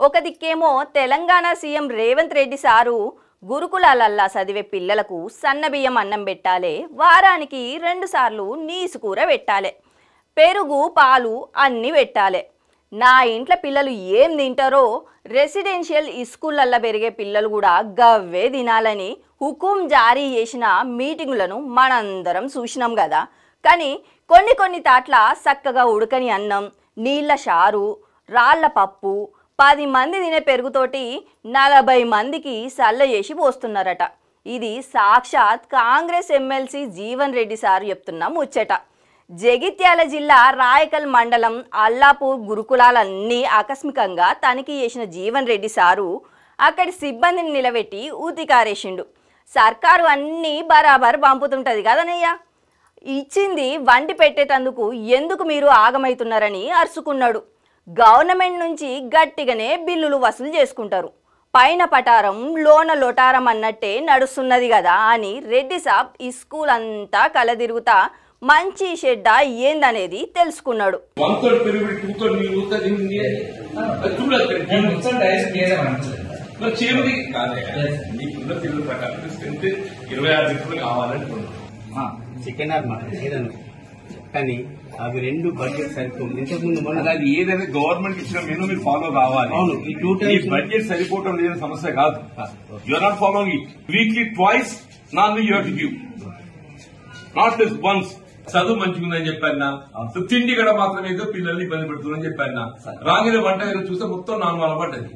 ఒక దిక్కేమో Telangana CM Revanth Reddy sir గురుకులాలల్లా చదివే పిల్లలకు సన్నబియ్యం అన్నం పెట్టాలి, వారానికి 2 సార్లు నీసుకూర పెట్టాలి, పెరుగు పాలు అన్నీ పెట్టాలి. నా ఇంట్లో పిల్లలు ఏం తింటారో రెసిడెన్షియల్ స్కూళ్ళల్లో పెరిగే పిల్లలు కూడా గవ్వే తినాలని హుకుం జారీ చేసిన మీటింగులను మనందరం చూసినాం కదా. కానీ కొన్ని తాట్ల చక్కగా ఉడకని అన్నం, నీళ్ళ చారు, రాళ్ల పప్పు 10 మంది తినే పెరుగుతోటి 40 మందికి సల్ల చేసి పోస్తున్నారట. ఇది సాక్షాత్ కాంగ్రెస్ ఎమ్మెల్సీ జీవన్ రెడ్డి సారు చెప్తున్న ముచ్చట. జగిత్యాల జిల్లా రాయకల్ మండలం అల్లాపూర్ గురుకులాలన్నీ ఆకస్మికంగా తనిఖీ చేసిన జీవన్ రెడ్డి సారు అక్కడి సిబ్బందిని నిలబెట్టి ఊతికారేసిండు. సర్కారు అన్నీ బరాబర్ పంపుతుంటది కదనయ్యా, ఇచ్చింది వండి పెట్టేటందుకు ఎందుకు మీరు ఆగమైతున్నారని అరుచుకున్నాడు. గవర్నమెంట్ నుంచి గట్టిగానే బిల్లులు వసూలు చేసుకుంటారు, పైన పటారం లోన లోటారం అన్నట్టే నడుస్తున్నది కదా అని రెడ్డి సాబ్ ఈ స్కూల్ అంతా కలదిరుగుతా మంచి షెడ్డ ఏందనేది తెలుసుకున్నాడు. కానీ అవి 2 బడ్జెట్ సరిపోతుంది. ఇంతకుముందు అది ఏదైనా గవర్నమెంట్ ఇచ్చిన మెనూ మీరు ఫాలో కావాలి. అవును, ఈ 2 times బడ్జెట్ సరిపోవడం లేని సమస్య కాదు. You are not following it. Weekly twice నాన్ you have to give, not just once. చదువు మంచిగుందని చెప్పాను, తిండి కూడా మాత్రం ఏదో పిల్లల్ని ఇబ్బంది పెడుతుందని చెప్పాను. రాగిన వంట చూస్తే మొత్తం 4 పడ్డది.